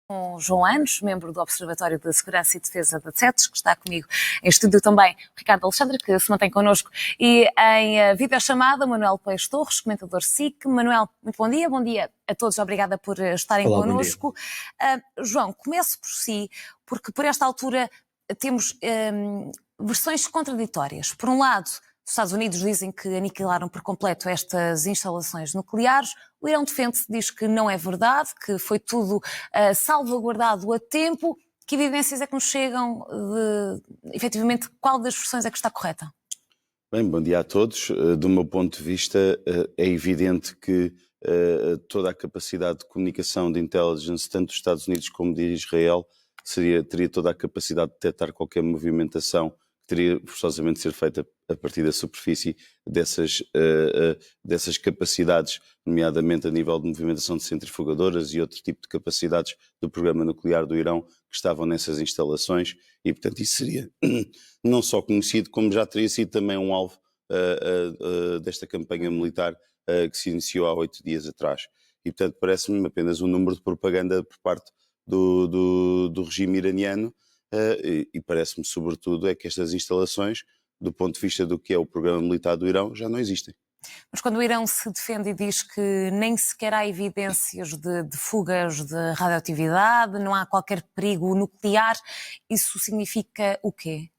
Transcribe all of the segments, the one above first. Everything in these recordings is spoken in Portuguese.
Com João Anos, membro do Observatório de Segurança e Defesa da CETES, que está comigo em estúdio também, Ricardo Alexandre, que se mantém connosco, e em videochamada, Manuel Peixe Torres, comentador SIC. Manuel, muito bom dia a todos, obrigada por estarem connosco. João, comece por si, porque por esta altura temos versões contraditórias. Por um lado, os Estados Unidos dizem que aniquilaram por completo estas instalações nucleares. O Irão defende-se, diz que não é verdade, que foi tudo salvaguardado a tempo. Que evidências é que nos chegam de, efetivamente, qual das versões é que está correta? Bem, bom dia a todos. Do meu ponto de vista, é evidente que toda a capacidade de comunicação de intelligence, tanto dos Estados Unidos como de Israel, teria toda a capacidade de detectar qualquer movimentação que teria forçosamente de ser feita a partir da superfície dessas capacidades, nomeadamente a nível de movimentação de centrifugadoras e outro tipo de capacidades do programa nuclear do Irão que estavam nessas instalações, e portanto isso seria não só conhecido, como já teria sido também um alvo desta campanha militar que se iniciou há 8 dias atrás. E portanto parece-me apenas um número de propaganda por parte do regime iraniano, e parece-me sobretudo é que estas instalações, do ponto de vista do que é o programa militar do Irão, já não existem. Mas quando o Irão se defende e diz que nem sequer há evidências de fugas de radioatividade, não há qualquer perigo nuclear, isso significa o quê?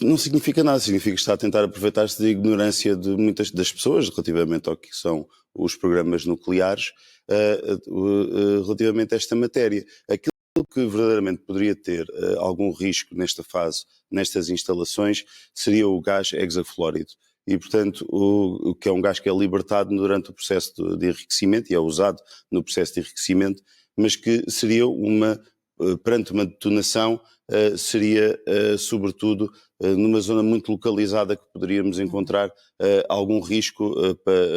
Não significa nada, significa que está a tentar aproveitar-se da ignorância de muitas das pessoas relativamente ao que são os programas nucleares, relativamente a esta matéria. Aquilo que verdadeiramente poderia ter algum risco nesta fase, nestas instalações, seria o gás hexafluórido. E, portanto, o que é um gás que é libertado durante o processo de enriquecimento e é usado no processo de enriquecimento, mas que seria perante uma detonação, seria sobretudo numa zona muito localizada que poderíamos encontrar algum risco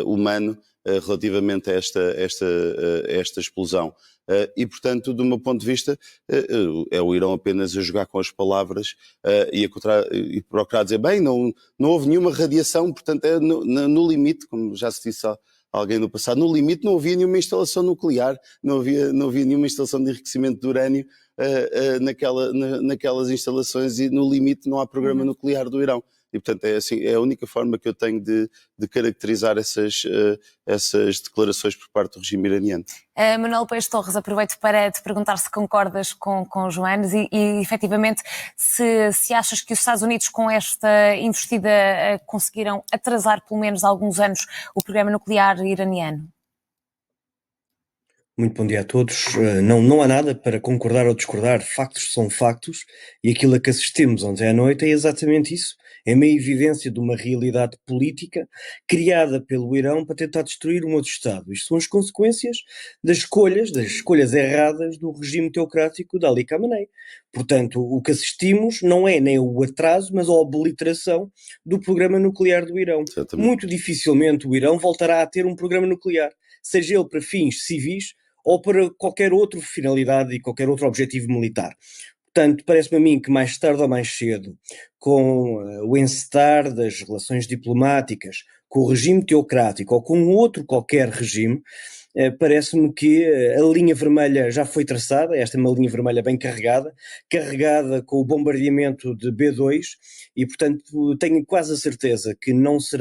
humano relativamente a esta explosão. E, portanto, do meu ponto de vista, é o Irão apenas a jogar com as palavras e procurar dizer, bem, não houve nenhuma radiação, portanto, no limite, como já se disse a alguém no passado, no limite não havia nenhuma instalação nuclear, não havia nenhuma instalação de enriquecimento de urânio naquelas instalações, e no limite não há programa nuclear do Irão. E, portanto, é assim, é a única forma que eu tenho de caracterizar essas declarações por parte do regime iraniano. Manuel Peixe Torres, aproveito para te perguntar se concordas com o João Anos e efetivamente, se achas que os Estados Unidos, com esta investida, conseguiram atrasar pelo menos alguns anos o programa nuclear iraniano. Muito bom dia a todos. Não há nada para concordar ou discordar, factos são factos, e aquilo a que assistimos ontem à noite é exatamente isso. É uma evidência de uma realidade política criada pelo Irão para tentar destruir um outro Estado. Isto são as consequências das escolhas erradas do regime teocrático de Ali Khamenei. Portanto, o que assistimos não é nem o atraso, mas a obliteração do programa nuclear do Irão. Exatamente. Muito dificilmente o Irão voltará a ter um programa nuclear, seja ele para fins civis ou para qualquer outra finalidade e qualquer outro objetivo militar. Portanto, parece-me a mim que mais tarde ou mais cedo, com o encetar das relações diplomáticas, com o regime teocrático ou com outro qualquer regime, parece-me que a linha vermelha já foi traçada. Esta é uma linha vermelha bem carregada com o bombardeamento de B-2, e portanto tenho quase a certeza que os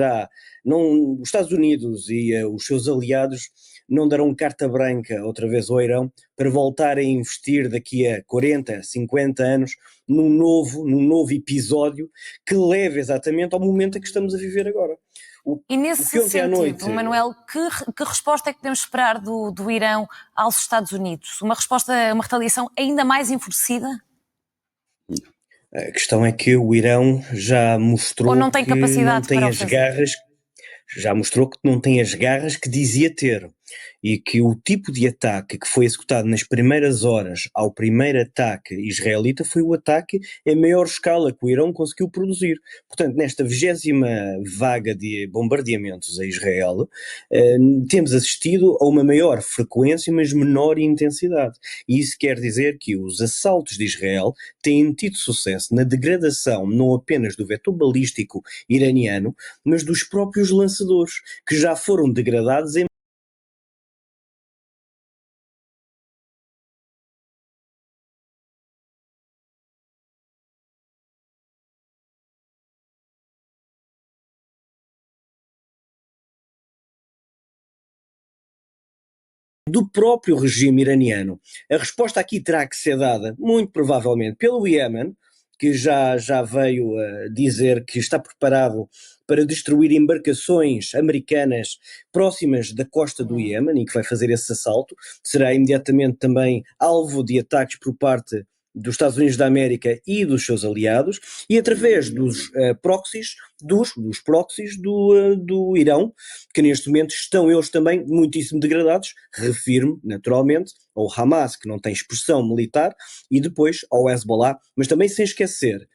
Estados Unidos e os seus aliados não darão carta branca outra vez ao Irão para voltar a investir daqui a 40, 50 anos num novo episódio que leve exatamente ao momento em que estamos a viver agora. E nesse sentido, Manuel, que resposta é que podemos esperar do Irão aos Estados Unidos? Uma retaliação ainda mais enfurecida? A questão é que o Irão já mostrou Ou não tem capacidade para as garras, já mostrou que não tem as garras que dizia ter, e que o tipo de ataque que foi executado nas primeiras horas ao primeiro ataque israelita foi o ataque em maior escala que o Irão conseguiu produzir. Portanto, nesta 20ª vaga de bombardeamentos a Israel, temos assistido a uma maior frequência, mas menor intensidade. E isso quer dizer que os assaltos de Israel têm tido sucesso na degradação não apenas do vetor balístico iraniano, mas dos próprios lançadores, que já foram degradados em do próprio regime iraniano. A resposta aqui terá que ser dada, muito provavelmente, pelo Iémen, que já veio dizer que está preparado para destruir embarcações americanas próximas da costa do Iémen e que vai fazer esse assalto. Será imediatamente também alvo de ataques por parte dos Estados Unidos da América e dos seus aliados, e através dos proxies, dos proxies do Irão, que neste momento estão eles também muitíssimo degradados, refiro-me naturalmente ao Hamas, que não tem expressão militar, e depois ao Hezbollah, mas também sem esquecer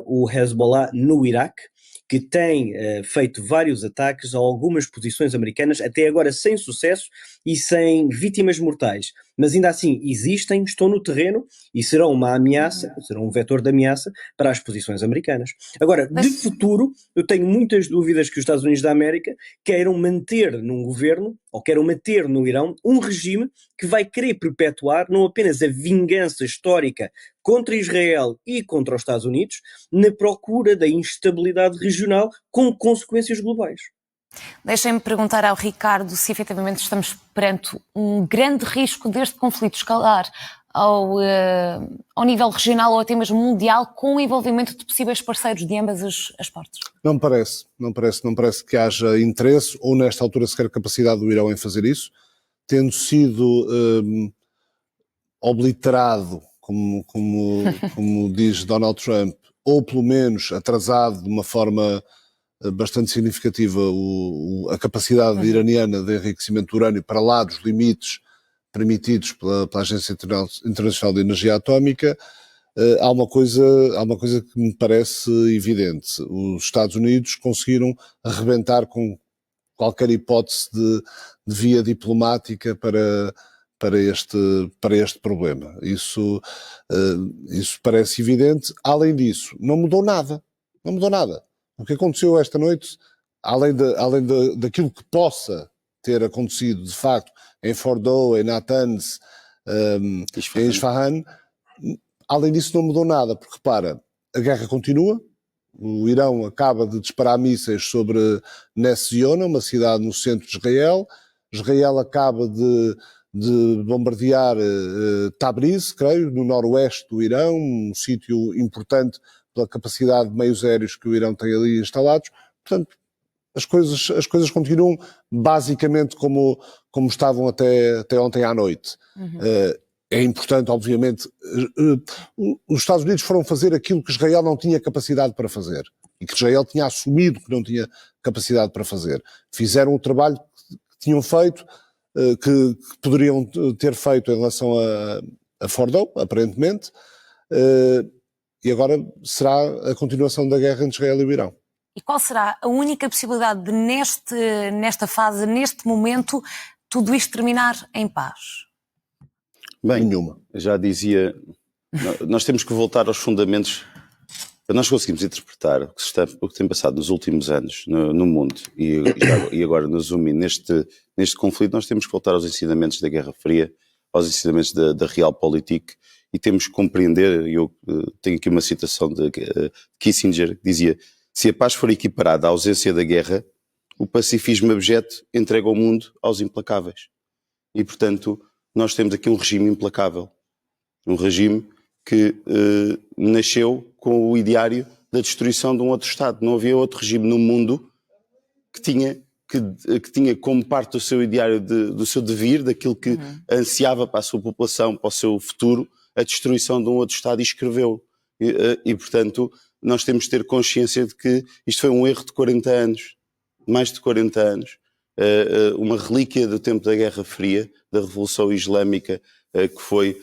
o Hezbollah no Iraque, que tem feito vários ataques a algumas posições americanas, até agora sem sucesso e sem vítimas mortais. Mas ainda assim existem, estão no terreno e serão uma ameaça, serão um vetor de ameaça para as posições americanas. Agora, de futuro, eu tenho muitas dúvidas que os Estados Unidos da América queiram manter num governo, ou queiram manter no Irão, um regime que vai querer perpetuar não apenas a vingança histórica contra Israel e contra os Estados Unidos, na procura da instabilidade regional com consequências globais. Deixem-me perguntar ao Ricardo se efetivamente estamos perante um grande risco deste conflito escalar ao nível regional ou até mesmo mundial, com o envolvimento de possíveis parceiros de ambas as partes. Não parece que haja interesse ou nesta altura sequer capacidade do Irão em fazer isso, tendo sido obliterado, como diz Donald Trump, ou pelo menos atrasado de uma forma bastante significativa a capacidade iraniana de enriquecimento de urânio para lá dos limites permitidos pela Agência Internacional de Energia Atómica. Há uma coisa que me parece evidente: os Estados Unidos conseguiram arrebentar com qualquer hipótese de via diplomática para este problema. Isso parece evidente. Além disso, não mudou nada. O que aconteceu esta noite, além daquilo que possa ter acontecido de facto em Fordow, em Natanz, em Isfahan, além disso não mudou nada, porque repara, a guerra continua. O Irão acaba de disparar mísseis sobre Ness Ziona, uma cidade no centro de Israel. Israel acaba de bombardear Tabriz, creio, no noroeste do Irão, um sítio importante pela capacidade de meios aéreos que o Irão tem ali instalados. Portanto, as coisas continuam basicamente como estavam até ontem à noite. É importante, obviamente, os Estados Unidos foram fazer aquilo que Israel não tinha capacidade para fazer e que Israel tinha assumido que não tinha capacidade para fazer. Fizeram o trabalho que tinham feito, que poderiam ter feito em relação a Fordow, aparentemente, e agora será a continuação da guerra entre Israel e o Irão. E qual será a única possibilidade de nesta fase, neste momento, tudo isto terminar em paz? Bem, Nenhuma. Já dizia, nós temos que voltar aos fundamentos para nós conseguirmos interpretar o que tem passado nos últimos anos no mundo e agora no Zoom, neste conflito. Nós temos que voltar aos ensinamentos da Guerra Fria, aos ensinamentos da Realpolitik, e temos que compreender. Eu tenho aqui uma citação de Kissinger, que dizia: se a paz for equiparada à ausência da guerra, o pacifismo abjeto entrega o mundo aos implacáveis. E, portanto, nós temos aqui um regime implacável. Um regime que nasceu com o ideário da destruição de um outro Estado. Não havia outro regime no mundo que tinha como parte do seu ideário, do seu devir, daquilo que ansiava para a sua população, para o seu futuro, a destruição de um outro Estado, e escreveu. E, portanto, nós temos de ter consciência de que isto foi um erro de 40 anos, mais de 40 anos, uma relíquia do tempo da Guerra Fria, da Revolução Islâmica, que foi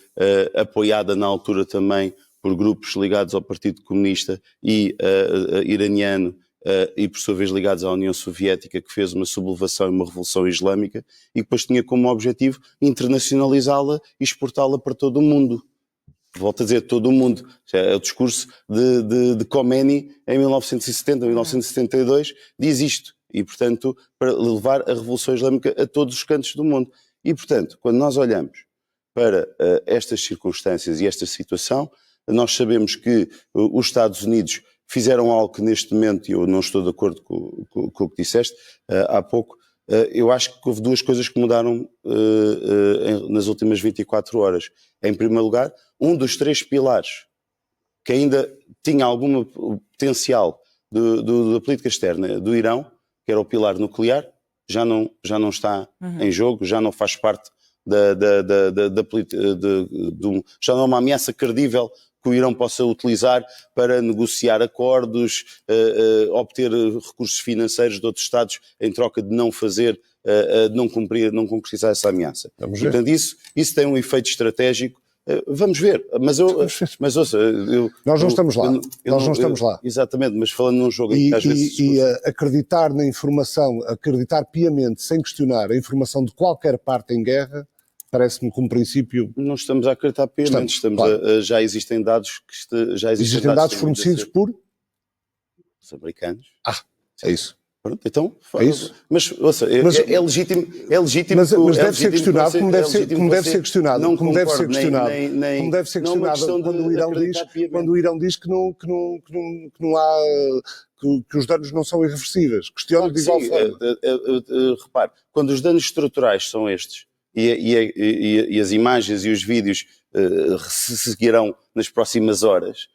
apoiada na altura também por grupos ligados ao Partido Comunista e iraniano, e por sua vez ligados à União Soviética, que fez uma sublevação e uma Revolução Islâmica, e depois tinha como objetivo internacionalizá-la e exportá-la para todo o mundo. Volto a dizer, todo o mundo. É o discurso de Khomeini em 1970, 1972, diz isto. E, portanto, para levar a Revolução Islâmica a todos os cantos do mundo. E, portanto, quando nós olhamos para estas circunstâncias e esta situação, nós sabemos que os Estados Unidos fizeram algo que neste momento, e eu não estou de acordo com o que disseste há pouco, eu acho que houve duas coisas que mudaram nas últimas 24 horas. Em primeiro lugar, um dos 3 pilares que ainda tinha algum potencial da política externa do Irão, que era o pilar nuclear, já não está em jogo, já não faz parte da política, já não é uma ameaça credível que o Irão possa utilizar para negociar acordos, obter recursos financeiros de outros Estados em troca de não fazer, de não concretizar essa ameaça. Portanto, isso tem um efeito estratégico. Vamos ver, mas ouça, nós não estamos lá. Nós não estamos lá. Exatamente, mas falando num jogo em que às vezes... acreditar na informação, acreditar piamente, sem questionar a informação de qualquer parte em guerra, parece-me como princípio... Não estamos a acreditar piamente, claro. Já existem dados que... Existem dados fornecidos por? Os americanos. É isso. Pronto, então, é isso. Mas ouça, é legítimo. Mas deve ser questionado, como deve ser questionado. Como deve ser questionado quando o Irão diz que não há. Que os danos não são irreversíveis. Questiono de igual forma. Repare, quando os danos estruturais são estes, e as imagens e os vídeos se seguirão nas próximas horas.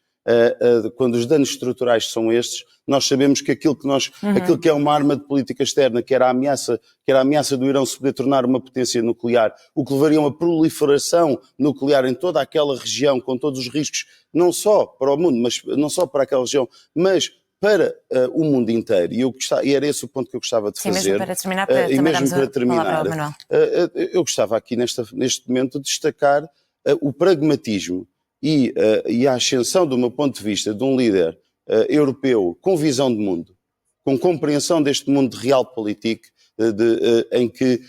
Quando os danos estruturais são estes, nós sabemos que aquilo que é uma arma de política externa, que era a ameaça do Irão se poder tornar uma potência nuclear, o que levaria a uma proliferação nuclear em toda aquela região, com todos os riscos, não só para o mundo, mas não só para aquela região, mas para o mundo inteiro. E era esse o ponto que eu gostava de fazer. Mesmo para terminar, para terminar, eu gostava aqui neste momento de destacar o pragmatismo e a ascensão, do meu ponto de vista, de um líder europeu com visão de mundo, com compreensão deste mundo de realpolitik, em que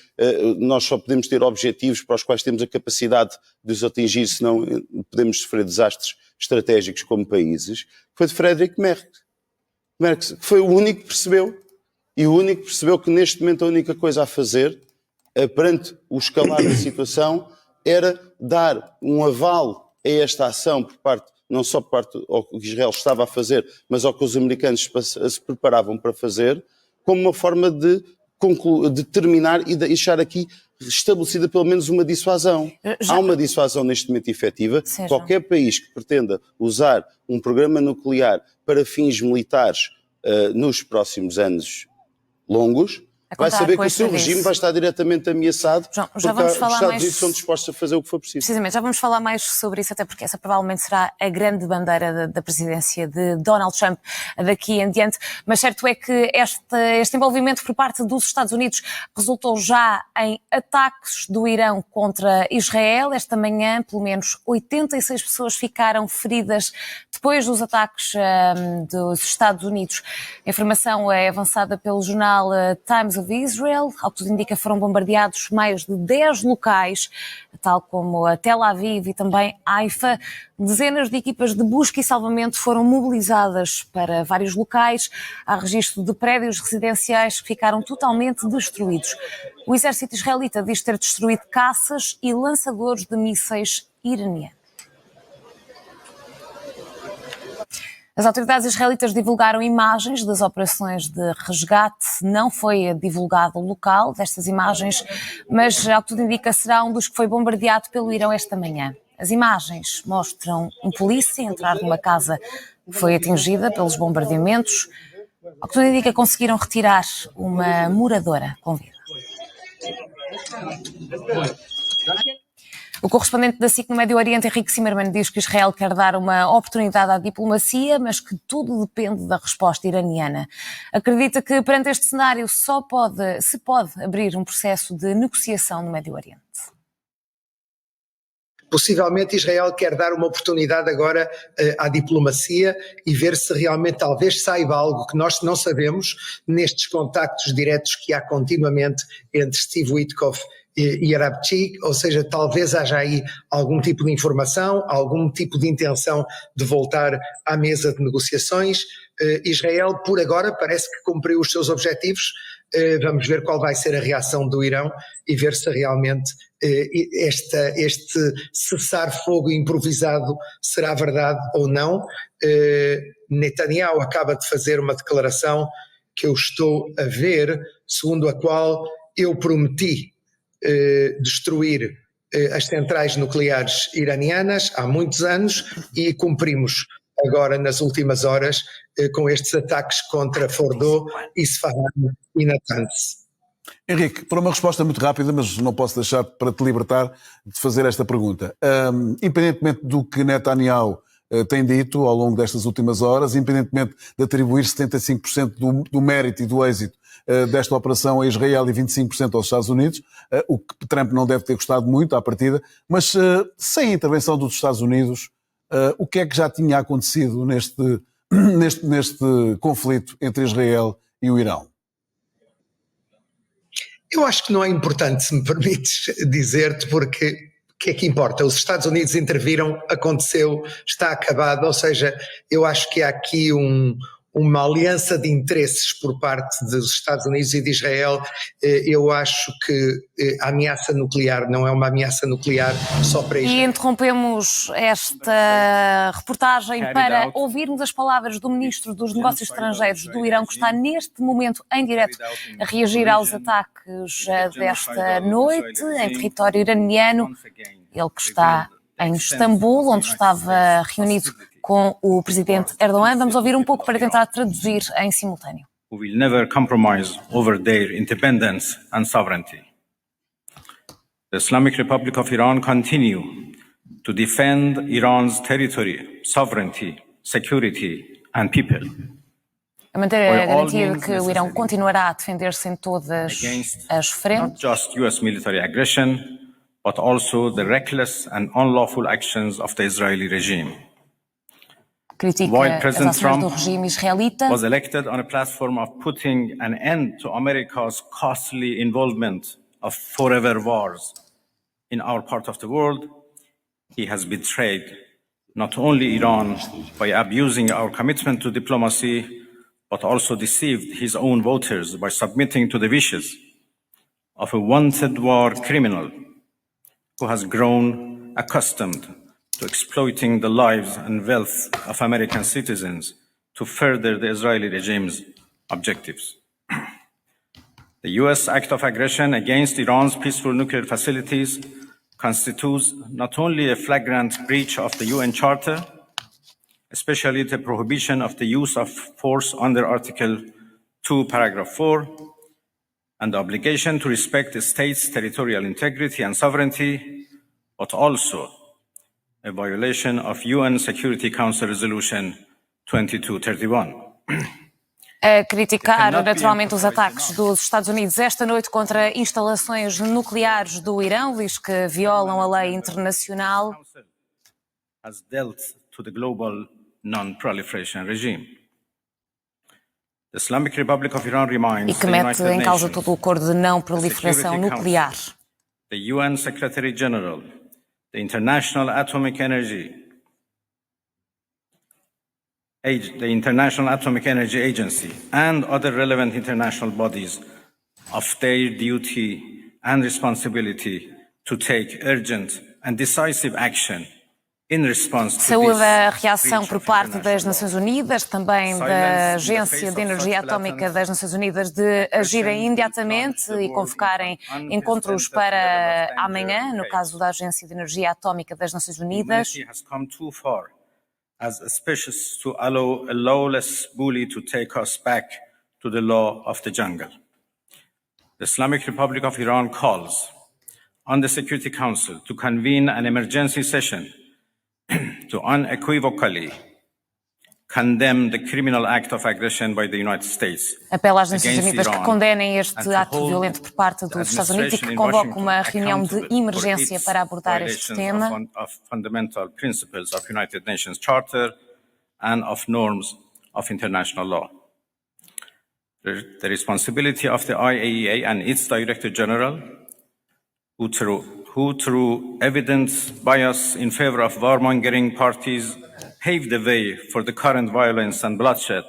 nós só podemos ter objetivos para os quais temos a capacidade de os atingir, senão podemos sofrer desastres estratégicos como países, foi de Friedrich Merz, que foi o único que percebeu, que neste momento a única coisa a fazer, perante o escalar da situação, era dar um aval a esta ação não só por parte ao que Israel estava a fazer, mas ao que os americanos se preparavam para fazer, como uma forma de terminar e deixar aqui estabelecida pelo menos uma dissuasão. Há uma dissuasão neste momento efetiva. Qualquer país que pretenda usar um programa nuclear para fins militares nos próximos anos longos, vai saber que o seu regime vai estar diretamente ameaçado, já porque vamos os falar Estados mais... Unidos são dispostos a fazer o que for preciso. Precisamente, já vamos falar mais sobre isso, até porque essa provavelmente será a grande bandeira da presidência de Donald Trump daqui em diante, mas certo é que este envolvimento por parte dos Estados Unidos resultou já em ataques do Irão contra Israel. Esta manhã, pelo menos 86 pessoas ficaram feridas depois dos ataques dos Estados Unidos. A informação é avançada pelo jornal Times of Israel. Ao que tudo indica, foram bombardeados mais de 10 locais, tal como a Tel Aviv e também Haifa. Dezenas de equipas de busca e salvamento foram mobilizadas para vários locais. Há registro de prédios residenciais que ficaram totalmente destruídos. O exército israelita diz ter destruído caças e lançadores de mísseis iranianos. As autoridades israelitas divulgaram imagens das operações de resgate. Não foi divulgado o local destas imagens, mas, ao que tudo indica, será um dos que foi bombardeado pelo Irão esta manhã. As imagens mostram um polícia entrar numa casa que foi atingida pelos bombardeamentos. Ao que tudo indica, conseguiram retirar uma moradora com vida. O correspondente da SIC no Médio Oriente, Henrique Zimmermann, diz que Israel quer dar uma oportunidade à diplomacia, mas que tudo depende da resposta iraniana. Acredita que, perante este cenário, se pode abrir um processo de negociação no Médio Oriente. Possivelmente Israel quer dar uma oportunidade agora à diplomacia e ver se realmente talvez saiba algo que nós não sabemos nestes contactos diretos que há continuamente entre Steve Witkoff e Arabchi, ou seja, talvez haja aí algum tipo de informação, algum tipo de intenção de voltar à mesa de negociações. Israel, por agora, parece que cumpriu os seus objetivos. Vamos ver qual vai ser a reação do Irão e ver se realmente este cessar-fogo improvisado será verdade ou não. Netanyahu acaba de fazer uma declaração que eu estou a ver, segundo a qual eu prometi destruir as centrais nucleares iranianas há muitos anos e cumprimos agora nas últimas horas com estes ataques contra Fordow, Isfahan e Natanz. Henrique, para uma resposta muito rápida, mas não posso deixar para te libertar de fazer esta pergunta. Independentemente do que Netanyahu tem dito ao longo destas últimas horas, independentemente de atribuir 75% do mérito e do êxito desta operação a Israel e 25% aos Estados Unidos, o que Trump não deve ter gostado muito à partida, mas sem a intervenção dos Estados Unidos, o que é que já tinha acontecido neste conflito entre Israel e o Irão? Eu acho que não é importante, se me permites dizer-te, porque o que é que importa? Os Estados Unidos interviram, aconteceu, está acabado, ou seja, eu acho que há aqui uma aliança de interesses por parte dos Estados Unidos e de Israel. Eu acho que a ameaça nuclear não é uma ameaça nuclear só para Israel. E interrompemos esta reportagem para ouvirmos as palavras do Ministro dos Negócios Estrangeiros do Irão, que está neste momento em direto a reagir aos ataques desta noite em território iraniano. Ele que está em Istambul, onde estava reunido com o presidente Erdogan. Vamos ouvir um pouco para tentar traduzir em simultâneo. We will never compromise over their independence and sovereignty. The Islamic Republic of Iran continue to defend Iran's territory, sovereignty, security and people. A manter a garantia de que o Irão continuará a defender-se em todas as frentes. Not just US military aggression, but also the reckless and unlawful actions of the Israeli regime. Critica as ações do regime israelita. Was elected on a platform of putting an end to America's costly involvement of forever wars in our part of the world, he has betrayed not only Iran by abusing our commitment to diplomacy, but also deceived his own voters by submitting to the wishes of a wanted war criminal who has grown accustomed to exploiting the lives and wealth of American citizens to further the Israeli regime's objectives. The US act of aggression against Iran's peaceful nuclear facilities constitutes not only a flagrant breach of the UN Charter, especially the prohibition of the use of force under Article 2, Paragraph 4, and the obligation to respect the state's territorial integrity and sovereignty, but also a violation of UN Security Council Resolution 2231. A criticar naturalmente os ataques dos Estados Unidos esta noite contra instalações nucleares do Irão, diz que violam a lei internacional. Has dealt to the global non-proliferation regime. The Islamic Republic of Iran reminds E que mete em causa todo o acordo de não proliferação nuclear. The UN Secretary General, the International Atomic Energy Agency, and other relevant international bodies of their duty and responsibility to take urgent and decisive action in response to Saúde a reação por parte das Nações Unidas, também da Agência de Energia Atómica das Nações Unidas, de agirem imediatamente e convocarem encontros para amanhã, no caso da Agência de Energia Atómica das Nações Unidas. As auspicious to allow a lawless bully to take us back to the law of the jungle. The Islamic Republic of Iran calls on the Security Council to convene an emergency session to unequivocally condemn the criminal act of aggression by the United States. Apela às Nações Unidas que condenem este ato violento por parte dos Estados Unidos e que convoque uma reunião de emergência para abordar este tema. Of fundamental principles of United Nations Charter and of norms of international law. The responsibility of the IAEA and its Director General, who through evident bias in favor of warmongering parties paved the way for the current violence and bloodshed,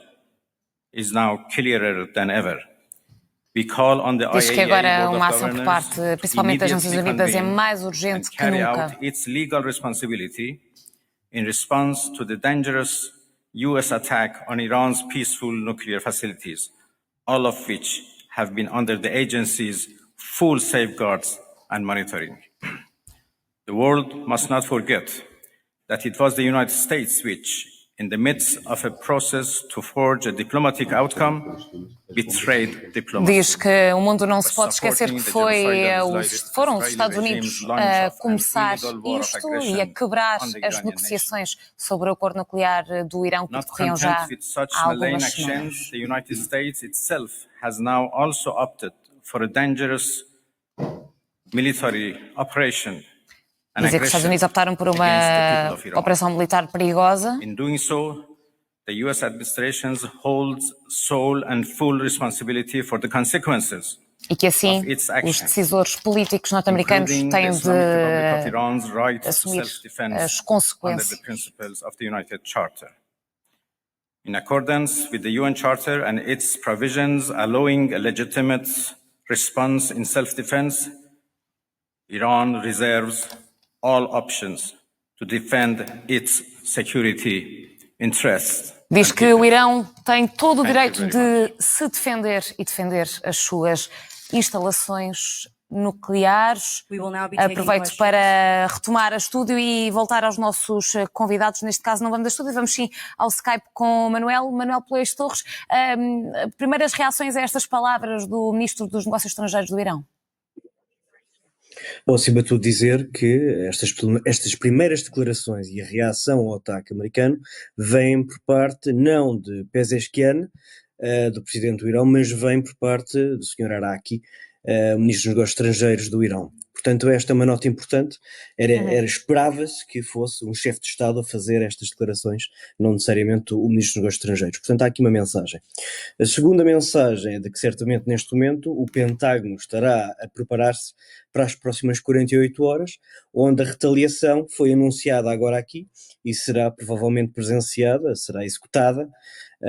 is now clearer than ever. We call on the Diz que agora IAEA uma Board of ação por Governors parte, principalmente das Nações Unidas, é mais and urgente que carry nunca. out its legal responsibility in response to the dangerous US attack on Iran's peaceful nuclear facilities, all of which have been under the agency's full safeguards and monitoring. The world must not forget that it was the United States which, in the midst of a process to forge a diplomatic outcome, betrayed diplomacy. Diz que o mundo não se pode esquecer que foram os Estados Unidos a começar isto e a quebrar as negociações sobre o acordo nuclear do Irão que decorriam já há algumas semanas. The United States itself has now also opted for a dangerous military operation. Dizer que os Estados Unidos optaram por uma operação militar perigosa. In doing so, the US administration holds sole and full responsibility for the consequences. E que assim os decisores políticos norte-americanos têm de assumir as consequências. In accordance with the UN Charter and its provisions allowing a legitimate response in self-defense, Iran reserves all options to defend its security interests. Diz que o Irão tem todo o direito de se defender e defender as suas instalações nucleares. Aproveito para retomar a estúdio e voltar aos nossos convidados. Neste caso não vamos a estúdio, vamos sim ao Skype com Manuel Poeiras Torres. Primeiras reações a estas palavras do Ministro dos Negócios Estrangeiros do Irão? Bom, acima de tudo dizer que estas primeiras declarações e a reação ao ataque americano vêm por parte não de Pezeshkian, do presidente do Irão, mas vêm por parte do Sr. Araki, o Ministro dos Negócios Estrangeiros do Irão. Portanto, esta é uma nota importante. Esperava-se que fosse um chefe de Estado a fazer estas declarações, não necessariamente o Ministro dos Negócios Estrangeiros. Portanto, há aqui uma mensagem. A segunda mensagem é de que, certamente, neste momento, o Pentágono estará a preparar-se para as próximas 48 horas, onde a retaliação foi anunciada agora aqui e será provavelmente presenciada, será executada,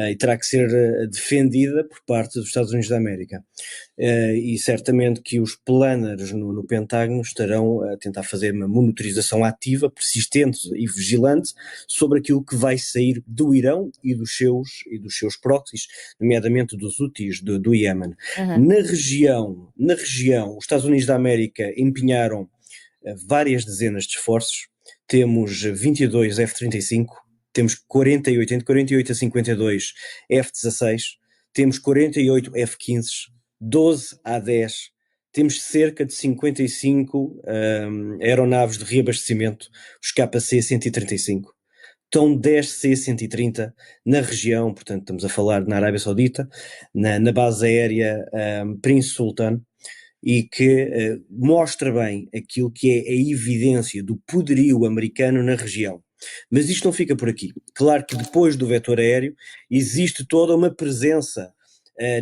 e terá que ser defendida por parte dos Estados Unidos da América. E certamente que os planners no Pentágono estarão a tentar fazer uma monitorização ativa, persistente e vigilante sobre aquilo que vai sair do Irão e dos seus proxies, nomeadamente dos Houthis do Iémen. Na região, os Estados Unidos da América empenharam várias dezenas de esforços. Temos 22 F-35, temos 48, entre 48 a 52 F-16, temos 48 F-15, 12 A-10, temos cerca de 55 aeronaves de reabastecimento, os KC-135, estão 10 C-130 na região, portanto estamos a falar na Arábia Saudita, na base aérea Prince Sultan, e que mostra bem aquilo que é a evidência do poderio americano na região. Mas isto não fica por aqui. Claro que depois do vetor aéreo existe toda uma presença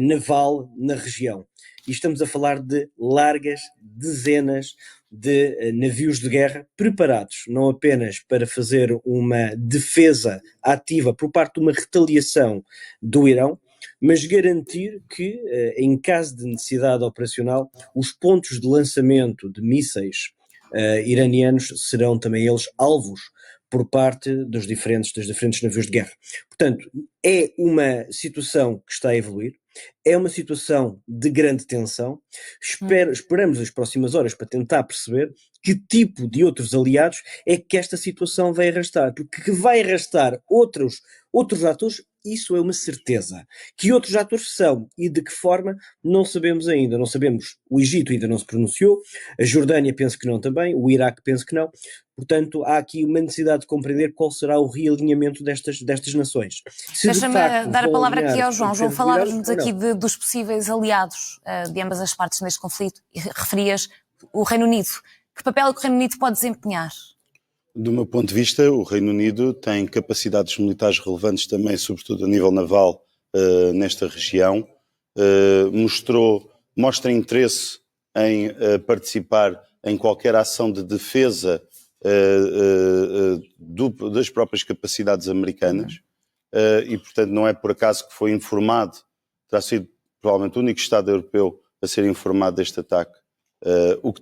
naval na região. E estamos a falar de largas dezenas de navios de guerra preparados, não apenas para fazer uma defesa ativa por parte de uma retaliação do Irão, mas garantir que, em caso de necessidade operacional, os pontos de lançamento de mísseis iranianos serão também eles alvos por parte dos diferentes navios de guerra. Portanto, é uma situação que está a evoluir, é uma situação de grande tensão. Esperamos as próximas horas para tentar perceber que tipo de outros aliados é que esta situação vai arrastar, porque que vai arrastar outros atores, isso é uma certeza. Que outros atores são e de que forma, não sabemos ainda. Não sabemos, o Egito ainda não se pronunciou, a Jordânia penso que não também, o Iraque penso que não. Portanto, há aqui uma necessidade de compreender qual será o realinhamento destas nações. Deixa-me dar a palavra aqui ao João. João, falávamos aqui dos possíveis aliados de ambas as partes neste conflito e referias o Reino Unido. Que papel é que o Reino Unido pode desempenhar? Do meu ponto de vista, o Reino Unido tem capacidades militares relevantes também, sobretudo a nível naval, nesta região. Mostra interesse em participar em qualquer ação de defesa das próprias capacidades americanas. E, portanto, não é por acaso que foi informado, terá sido provavelmente o único Estado europeu a ser informado deste ataque, o que